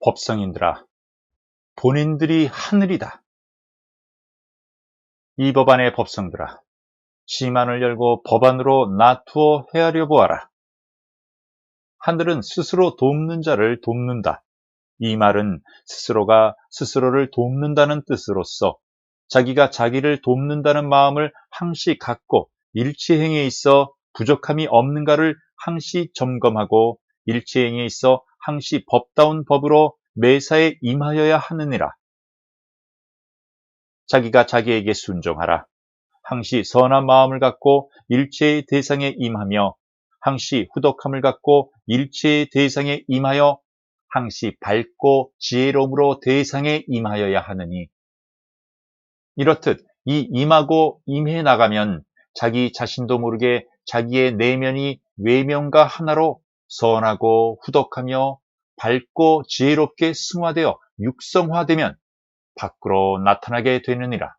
법성인들아, 본인들이 하늘이다. 이 법안의 법성들아, 심한을 열고 법안으로 나투어 헤아려 보아라. 하늘은 스스로 돕는 자를 돕는다. 이 말은 스스로가 스스로를 돕는다는 뜻으로서 자기가 자기를 돕는다는 마음을 항시 갖고 일치행위에 있어 부족함이 없는가를 항시 점검하고 일치행위에 있어 항시 법다운 법으로 매사에 임하여야 하느니라. 자기가 자기에게 순종하라. 항시 선한 마음을 갖고 일체의 대상에 임하며 항시 후덕함을 갖고 일체의 대상에 임하여 항시 밝고 지혜로움으로 대상에 임하여야 하느니, 이렇듯 이 임하고 임해 나가면 자기 자신도 모르게 자기의 내면이 외면과 하나로 선하고 후덕하며 밝고 지혜롭게 승화되어 육성화되면 밖으로 나타나게 되느니라.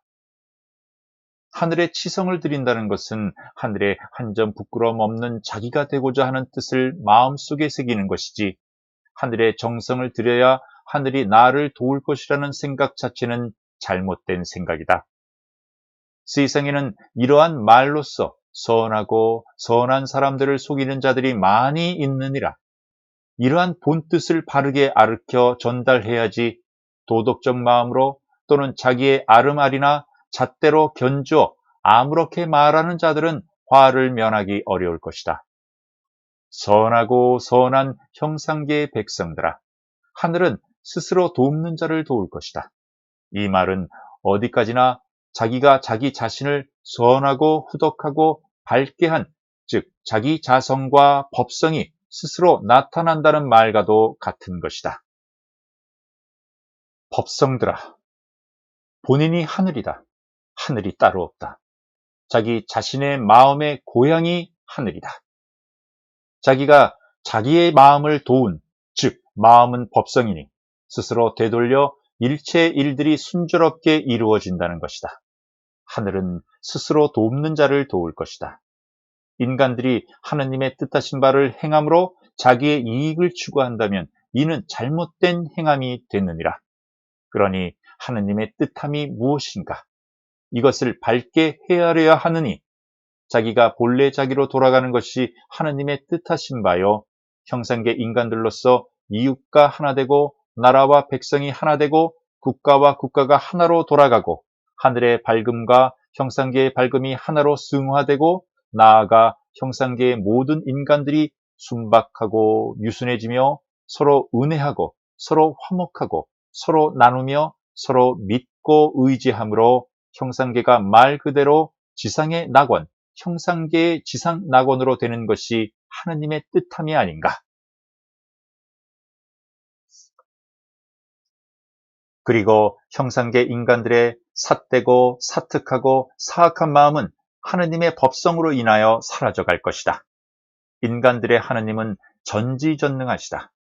하늘에 치성을 드린다는 것은 하늘에 한 점 부끄러움 없는 자기가 되고자 하는 뜻을 마음속에 새기는 것이지, 하늘에 정성을 들여야 하늘이 나를 도울 것이라는 생각 자체는 잘못된 생각이다. 세상에는 이러한 말로써 선하고 선한 사람들을 속이는 자들이 많이 있느니라. 이러한 본뜻을 바르게 가르쳐 전달해야지 도덕적 마음으로 또는 자기의 아름아리나 잣대로 견주어 아무렇게 말하는 자들은 화를 면하기 어려울 것이다. 선하고 선한 형상계의 백성들아, 하늘은 스스로 돕는 자를 도울 것이다. 이 말은 어디까지나 자기가 자기 자신을 선하고 후덕하고 밝게 한, 즉 자기 자성과 법성이 스스로 나타난다는 말과도 같은 것이다. 법성들아, 본인이 하늘이다. 하늘이 따로 없다. 자기 자신의 마음의 고향이 하늘이다. 자기가 자기의 마음을 도운, 즉 마음은 법성이니 스스로 되돌려 일체 일들이 순조롭게 이루어진다는 것이다. 하늘은 스스로 돕는 자를 도울 것이다. 인간들이 하느님의 뜻하신 바를 행함으로 자기의 이익을 추구한다면 이는 잘못된 행함이 되느니라. 그러니 하느님의 뜻함이 무엇인가? 이것을 밝게 헤아려야 하느니, 자기가 본래 자기로 돌아가는 것이 하느님의 뜻하신 바요, 형상계 인간들로서 이웃과 하나 되고 나라와 백성이 하나 되고 국가와 국가가 하나로 돌아가고 하늘의 밝음과 형상계의 밝음이 하나로 승화되고 나아가 형상계의 모든 인간들이 순박하고 유순해지며 서로 은혜하고 서로 화목하고 서로 나누며 서로 믿고 의지함으로 형상계가 말 그대로 지상의 낙원, 형상계의 지상 낙원으로 되는 것이 하느님의 뜻함이 아닌가. 그리고 형상계 인간들의 삿되고 사특하고 사악한 마음은 하느님의 법성으로 인하여 사라져갈 것이다. 인간들의 하느님은 전지전능하시다.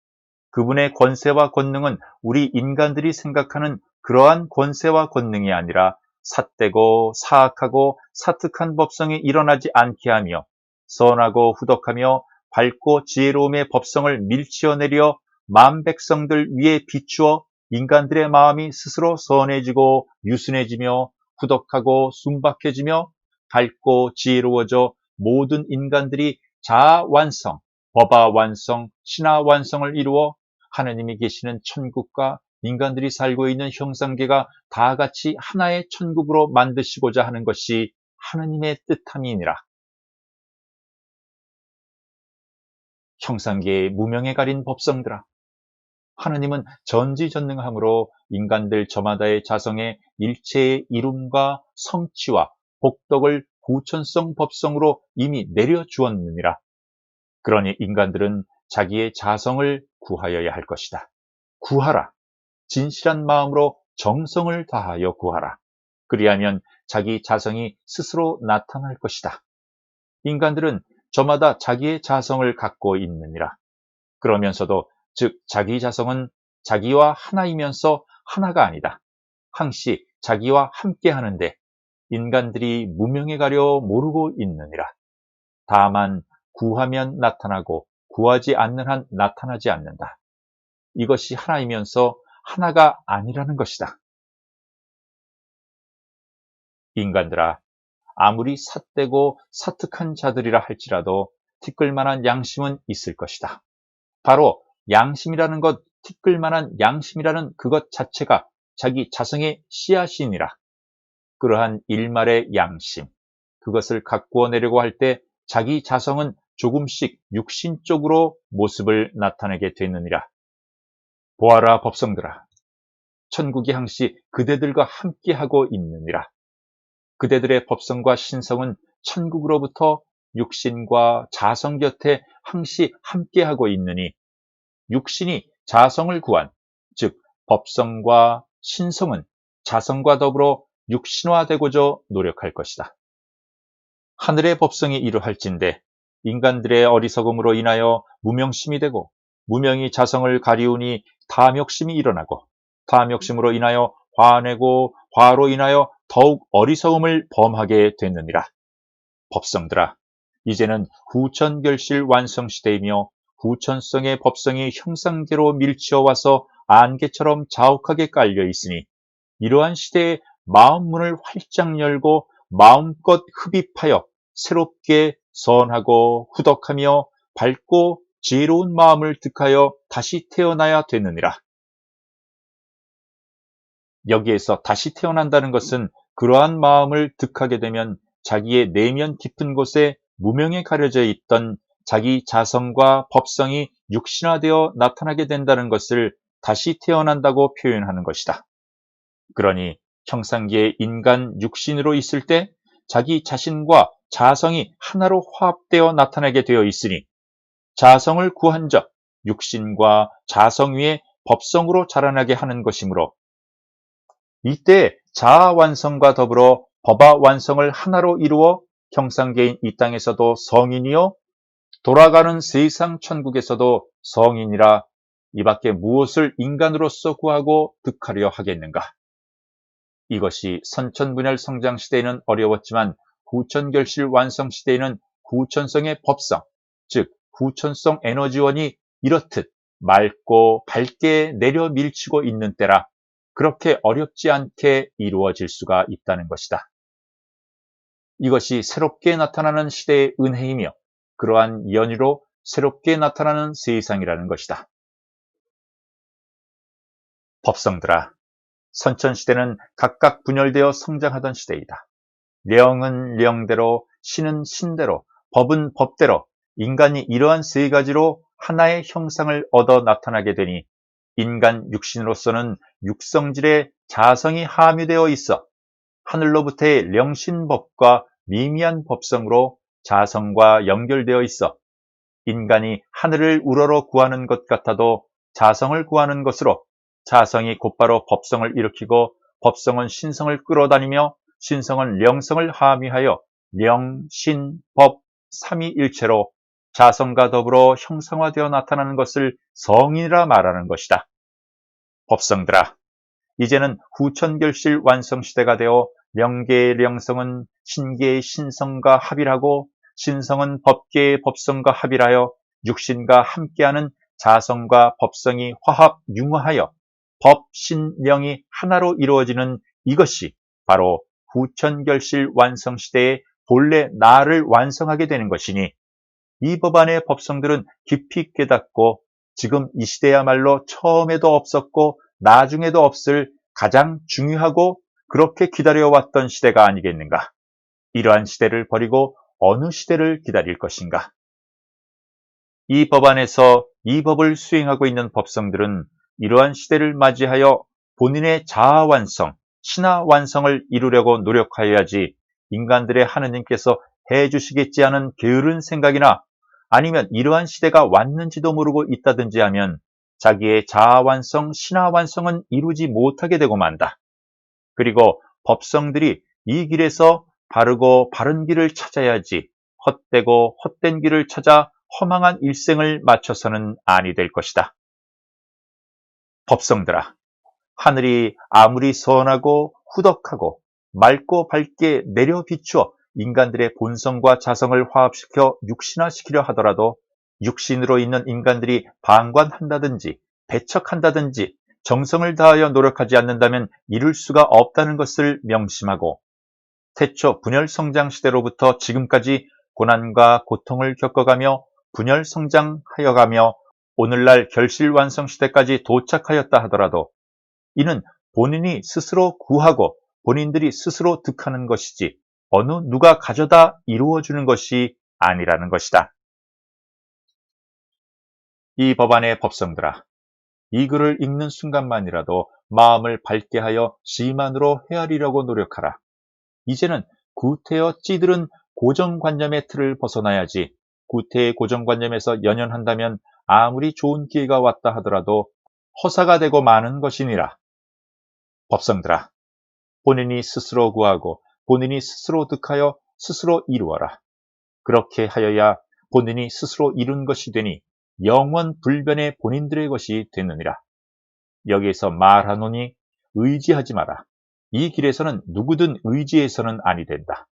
그분의 권세와 권능은 우리 인간들이 생각하는 그러한 권세와 권능이 아니라 삿되고 사악하고 사특한 법성이 일어나지 않게 하며 선하고 후덕하며 밝고 지혜로움의 법성을 밀치어내려 만백성들 위에 비추어 인간들의 마음이 스스로 선해지고 유순해지며 후덕하고 순박해지며 밝고 지혜로워져 모든 인간들이 자아 완성, 법아 완성, 신화 완성을 이루어 하느님이 계시는 천국과 인간들이 살고 있는 형상계가 다 같이 하나의 천국으로 만드시고자 하는 것이 하느님의 뜻함이니라. 형상계의 무명에 가린 법성들아, 하느님은 전지전능함으로 인간들 저마다의 자성에 일체의 이룸과 성취와 복덕을 구천성 법성으로 이미 내려주었느니라. 그러니 인간들은 자기의 자성을 구하여야 할 것이다. 구하라. 진실한 마음으로 정성을 다하여 구하라. 그리하면 자기 자성이 스스로 나타날 것이다. 인간들은 저마다 자기의 자성을 갖고 있느니라. 그러면서도 즉 자기 자성은 자기와 하나이면서 하나가 아니다. 항시 자기와 함께 하는데 인간들이 무명에 가려 모르고 있느니라. 다만 구하면 나타나고 구하지 않는 한 나타나지 않는다. 이것이 하나이면서 하나가 아니라는 것이다. 인간들아, 아무리 삿되고 사특한 자들이라 할지라도 티끌만한 양심은 있을 것이다. 바로 양심이라는 것, 티끌만한 양심이라는 그것 자체가 자기 자성의 씨앗이니라. 그러한 일말의 양심, 그것을 가꾸어 내려고 할 때 자기 자성은 조금씩 육신 쪽으로 모습을 나타내게 되느니라. 보아라 법성들아, 천국이 항시 그대들과 함께하고 있느니라. 그대들의 법성과 신성은 천국으로부터 육신과 자성 곁에 항시 함께하고 있느니 육신이 자성을 구한, 즉 법성과 신성은 자성과 더불어 육신화되고자 노력할 것이다. 하늘의 법성이 이러할진대 인간들의 어리석음으로 인하여 무명심이 되고 무명이 자성을 가리우니 탐욕심이 일어나고 탐욕심으로 인하여 화내고 화로 인하여 더욱 어리석음을 범하게 됐느니라. 법성들아, 이제는 후천결실 완성시대이며 후천성의 법성이 형상대로 밀치어와서 안개처럼 자욱하게 깔려 있으니 이러한 시대에 마음문을 활짝 열고 마음껏 흡입하여 새롭게 선하고 후덕하며 밝고 지혜로운 마음을 득하여 다시 태어나야 되느니라. 여기에서 다시 태어난다는 것은 그러한 마음을 득하게 되면 자기의 내면 깊은 곳에 무명에 가려져 있던 자기 자성과 법성이 육신화되어 나타나게 된다는 것을 다시 태어난다고 표현하는 것이다. 그러니 형상계의 인간 육신으로 있을 때 자기 자신과 자성이 하나로 화합되어 나타나게 되어 있으니 자성을 구한 적 육신과 자성 위에 법성으로 자라나게 하는 것이므로 이때 자아 완성과 더불어 법아 완성을 하나로 이루어 형상계인 이 땅에서도 성인이요 돌아가는 세상 천국에서도 성인이라 이 밖에 무엇을 인간으로서 구하고 득하려 하겠는가. 이것이 선천분열 성장 시대에는 어려웠지만 후천결실 완성 시대에는 후천성의 법성, 즉 후천성 에너지원이 이렇듯 맑고 밝게 내려 밀치고 있는 때라 그렇게 어렵지 않게 이루어질 수가 있다는 것이다. 이것이 새롭게 나타나는 시대의 은혜이며 그러한 연유로 새롭게 나타나는 세상이라는 것이다. 법성들아, 선천시대는 각각 분열되어 성장하던 시대이다. 령은 령대로, 신은 신대로, 법은 법대로 인간이 이러한 세 가지로 하나의 형상을 얻어 나타나게 되니 인간 육신으로서는 육성질의 자성이 함유되어 있어 하늘로부터의 령신법과 미미한 법성으로 자성과 연결되어 있어 인간이 하늘을 우러러 구하는 것 같아도 자성을 구하는 것으로 자성이 곧바로 법성을 일으키고 법성은 신성을 끌어다니며 신성은 령성을 함유하여 령, 신, 법, 삼위일체로 자성과 더불어 형상화되어 나타나는 것을 성인이라 말하는 것이다. 법성들아, 이제는 후천결실 완성시대가 되어 명계의 령성은 신계의 신성과 합일하고 신성은 법계의 법성과 합일하여 육신과 함께하는 자성과 법성이 화합 융화하여 법, 신, 령이 하나로 이루어지는 이것이 바로 후천결실 완성시대의 본래 나를 완성하게 되는 것이니 이 법안의 법성들은 깊이 깨닫고 지금 이 시대야말로 처음에도 없었고 나중에도 없을 가장 중요하고 그렇게 기다려왔던 시대가 아니겠는가. 이러한 시대를 버리고 어느 시대를 기다릴 것인가. 이 법안에서 이 법을 수행하고 있는 법성들은 이러한 시대를 맞이하여 본인의 자아 완성, 신화 완성을 이루려고 노력하여야지 인간들의 하느님께서 해주시겠지 하는 게으른 생각이나 아니면 이러한 시대가 왔는지도 모르고 있다든지 하면 자기의 자아 완성, 신화 완성은 이루지 못하게 되고 만다. 그리고 법성들이 이 길에서 바르고 바른 길을 찾아야지 헛되고 헛된 길을 찾아 허망한 일생을 마쳐서는 아니 될 것이다. 법성들아, 하늘이 아무리 선하고 후덕하고 맑고 밝게 내려 비추어 인간들의 본성과 자성을 화합시켜 육신화시키려 하더라도 육신으로 있는 인간들이 방관한다든지 배척한다든지 정성을 다하여 노력하지 않는다면 이룰 수가 없다는 것을 명심하고 태초 분열성장 시대로부터 지금까지 고난과 고통을 겪어가며 분열성장하여가며 오늘날 결실완성 시대까지 도착하였다 하더라도 이는 본인이 스스로 구하고 본인들이 스스로 득하는 것이지 어느 누가 가져다 이루어주는 것이 아니라는 것이다. 이 법안의 법성들아, 이 글을 읽는 순간만이라도 마음을 밝게 하여 시만으로 헤아리려고 노력하라. 이제는 구태여 찌들은 고정관념의 틀을 벗어나야지 구태의 고정관념에서 연연한다면 아무리 좋은 기회가 왔다 하더라도 허사가 되고 마는 것이니라. 법성들아, 본인이 스스로 구하고 본인이 스스로 득하여 스스로 이루어라. 그렇게 하여야 본인이 스스로 이룬 것이 되니 영원 불변의 본인들의 것이 되느니라. 여기에서 말하노니 의지하지 마라. 이 길에서는 누구든 의지해서는 아니 된다.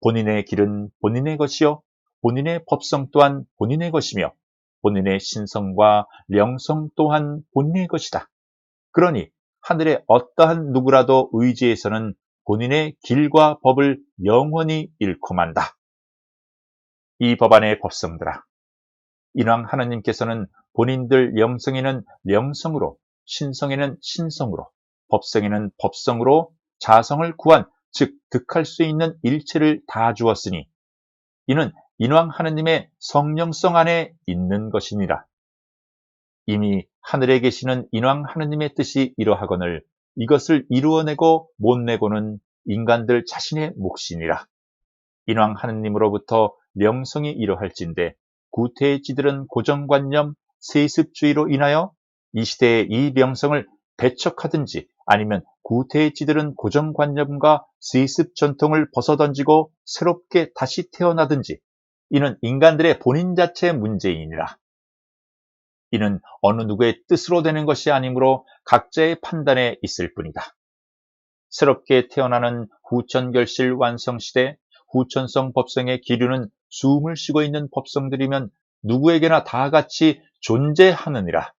본인의 길은 본인의 것이요 본인의 법성 또한 본인의 것이며 본인의 신성과 영성 또한 본인의 것이다. 그러니 하늘의 어떠한 누구라도 의지해서는 본인의 길과 법을 영원히 잃고 만다. 이 법안의 법성들아, 이왕 하나님께서는 본인들 영성에는 영성으로, 신성에는 신성으로, 법성에는 법성으로 자성을 구한, 즉 득할 수 있는 일체를 다 주었으니 이는 인왕 하나님의 성령성 안에 있는 것이니라. 이미 하늘에 계시는 인왕 하나님의 뜻이 이러하거늘 이것을 이루어내고 못 내고는 인간들 자신의 몫이니라. 인왕 하나님으로부터 명성이 이러할진대 구태의 찌들은 고정관념 세습주의로 인하여 이 시대의 이 명성을 배척하든지 아니면 구태의 찌들은 고정관념과 세습 전통을 벗어던지고 새롭게 다시 태어나든지 이는 인간들의 본인 자체의 문제이니라. 이는 어느 누구의 뜻으로 되는 것이 아니므로 각자의 판단에 있을 뿐이다. 새롭게 태어나는 후천결실 완성시대 후천성 법성의 기류는 숨을 쉬고 있는 법성들이면 누구에게나 다 같이 존재하느니라.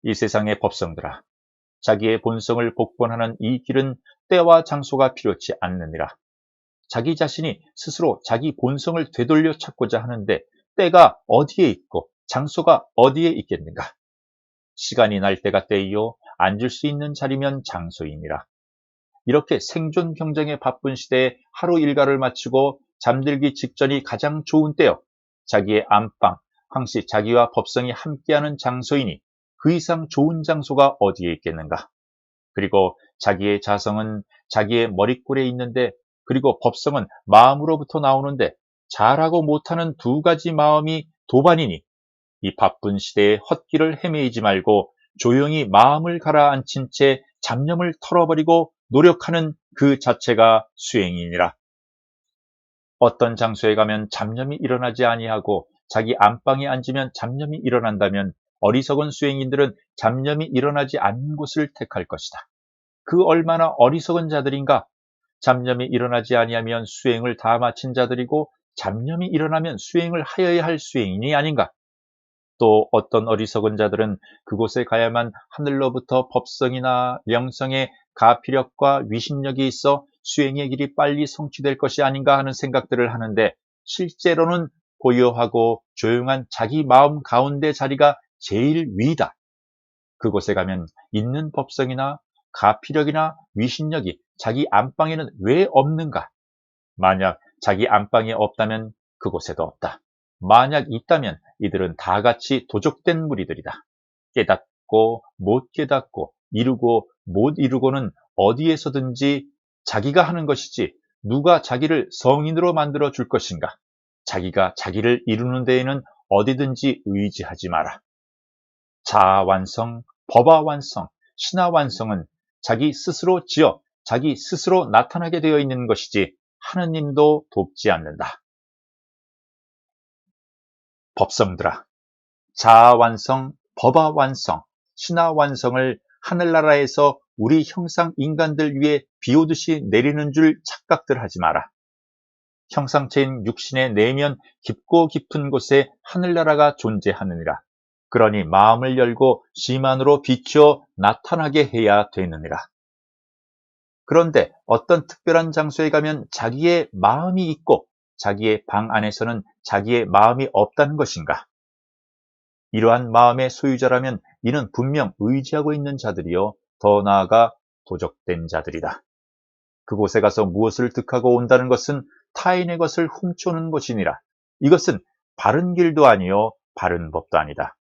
이 세상의 법성들아, 자기의 본성을 복본하는 이 길은 때와 장소가 필요치 않느니라. 자기 자신이 스스로 자기 본성을 되돌려 찾고자 하는데 때가 어디에 있고 장소가 어디에 있겠는가? 시간이 날 때가 때이요 앉을 수 있는 자리면 장소이니라. 이렇게 생존 경쟁에 바쁜 시대에 하루 일과를 마치고 잠들기 직전이 가장 좋은 때요. 자기의 안방, 항시 자기와 법성이 함께하는 장소이니 그 이상 좋은 장소가 어디에 있겠는가? 그리고 자기의 자성은 자기의 머릿골에 있는데 그리고 법성은 마음으로부터 나오는데 잘하고 못하는 두 가지 마음이 도반이니 이 바쁜 시대에 헛길을 헤매이지 말고 조용히 마음을 가라앉힌 채 잡념을 털어버리고 노력하는 그 자체가 수행이니라. 어떤 장소에 가면 잡념이 일어나지 아니하고 자기 안방에 앉으면 잡념이 일어난다면 어리석은 수행인들은 잡념이 일어나지 않는 곳을 택할 것이다. 그 얼마나 어리석은 자들인가? 잡념이 일어나지 아니하면 수행을 다 마친 자들이고 잡념이 일어나면 수행을 하여야 할 수행인이 아닌가? 또 어떤 어리석은 자들은 그곳에 가야만 하늘로부터 법성이나 영성의 가피력과 위신력이 있어 수행의 길이 빨리 성취될 것이 아닌가 하는 생각들을 하는데 실제로는 고요하고 조용한 자기 마음 가운데 자리가 제일 위다. 그곳에 가면 있는 법성이나 가피력이나 위신력이 자기 안방에는 왜 없는가? 만약 자기 안방에 없다면 그곳에도 없다. 만약 있다면 이들은 다 같이 도적된 무리들이다. 깨닫고 못 깨닫고 이루고 못 이루고는 어디에서든지 자기가 하는 것이지 누가 자기를 성인으로 만들어 줄 것인가? 자기가 자기를 이루는 데에는 어디든지 의지하지 마라. 자아 완성, 법아 완성, 신화 완성은 자기 스스로 지어 자기 스스로 나타나게 되어 있는 것이지 하느님도 돕지 않는다. 법성들아, 자아 완성, 법아 완성, 신화 완성을 하늘나라에서 우리 형상 인간들 위에 비오듯이 내리는 줄 착각들 하지 마라. 형상체인 육신의 내면 깊고 깊은 곳에 하늘나라가 존재하느니라. 그러니 마음을 열고 심 안으로 비추어 나타나게 해야 되느니라. 그런데 어떤 특별한 장소에 가면 자기의 마음이 있고 자기의 방 안에서는 자기의 마음이 없다는 것인가? 이러한 마음의 소유자라면 이는 분명 의지하고 있는 자들이요, 더 나아가 도적된 자들이다. 그곳에 가서 무엇을 득하고 온다는 것은 타인의 것을 훔쳐오는 것이니라. 이것은 바른 길도 아니요 바른 법도 아니다.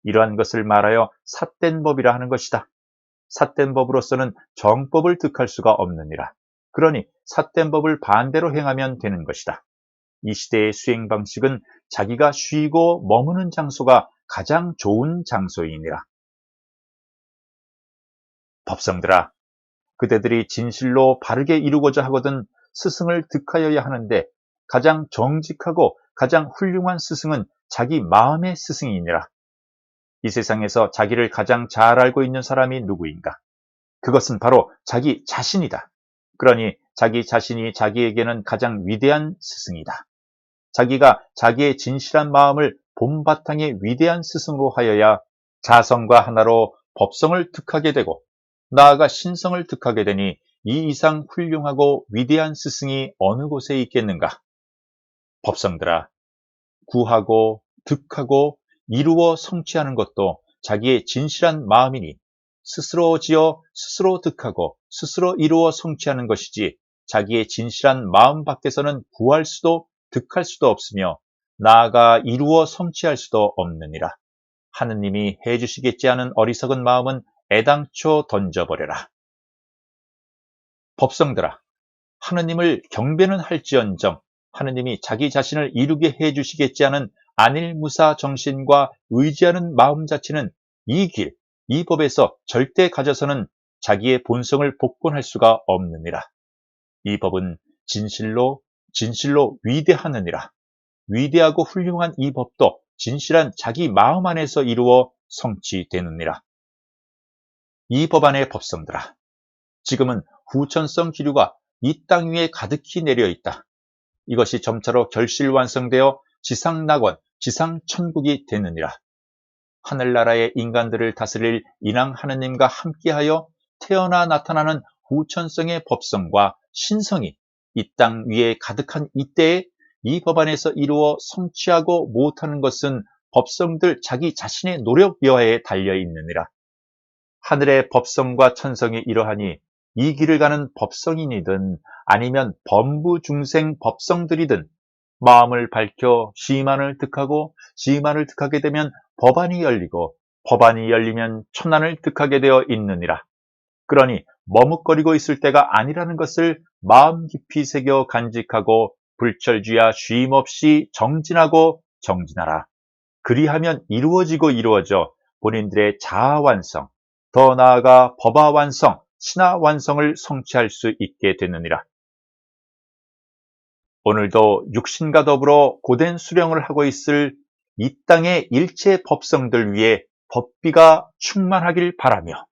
이러한 것을 말하여 삿된 법이라 하는 것이다. 삿된 법으로서는 정법을 득할 수가 없느니라. 그러니 삿된 법을 반대로 행하면 되는 것이다. 이 시대의 수행 방식은 자기가 쉬고 머무는 장소가 가장 좋은 장소이니라. 법성들아, 그대들이 진실로 바르게 이루고자 하거든 스승을 득하여야 하는데 가장 정직하고 가장 훌륭한 스승은 자기 마음의 스승이니라. 이 세상에서 자기를 가장 잘 알고 있는 사람이 누구인가? 그것은 바로 자기 자신이다. 그러니 자기 자신이 자기에게는 가장 위대한 스승이다. 자기가 자기의 진실한 마음을 본바탕의 위대한 스승으로 하여야 자성과 하나로 법성을 득하게 되고 나아가 신성을 득하게 되니 이 이상 훌륭하고 위대한 스승이 어느 곳에 있겠는가? 법성들아, 구하고 득하고 이루어 성취하는 것도 자기의 진실한 마음이니 스스로 지어 스스로 득하고 스스로 이루어 성취하는 것이지 자기의 진실한 마음 밖에서는 구할 수도 득할 수도 없으며 나아가 이루어 성취할 수도 없느니라. 하느님이 해주시겠지 하는 어리석은 마음은 애당초 던져버려라. 법성들아, 하느님을 경배는 할지언정 하느님이 자기 자신을 이루게 해주시겠지 하는 안일무사 정신과 의지하는 마음 자체는 이 길, 이 법에서 절대 가져서는 자기의 본성을 복권할 수가 없느니라. 이 법은 진실로 위대하느니라. 위대하고 훌륭한 이 법도 진실한 자기 마음 안에서 이루어 성취되느니라. 이 법 안의 법성들아, 지금은 후천성 기류가 이 땅 위에 가득히 내려 있다. 이것이 점차로 결실 완성되어 지상낙원, 지상천국이 되느니라. 하늘나라의 인간들을 다스릴 인왕 하느님과 함께하여 태어나 나타나는 후천성의 법성과 신성이 이 땅 위에 가득한 이때에 이 법 안에서 이루어 성취하고 못하는 것은 법성들 자기 자신의 노력 여하에 달려 있느니라. 하늘의 법성과 천성이 이러하니 이 길을 가는 법성인이든 아니면 범부중생 법성들이든 마음을 밝혀 시만을 득하고 시만을 득하게 되면 법안이 열리고 법안이 열리면 천안을 득하게 되어 있느니라. 그러니 머뭇거리고 있을 때가 아니라는 것을 마음 깊이 새겨 간직하고 불철주야 쉼없이 정진하고 정진하라. 그리하면 이루어지고 이루어져 본인들의 자아 완성, 더 나아가 법화 완성, 신화 완성을 성취할 수 있게 되느니라. 오늘도 육신과 더불어 고된 수령을 하고 있을 이 땅의 일체 법성들 위에 법비가 충만하길 바라며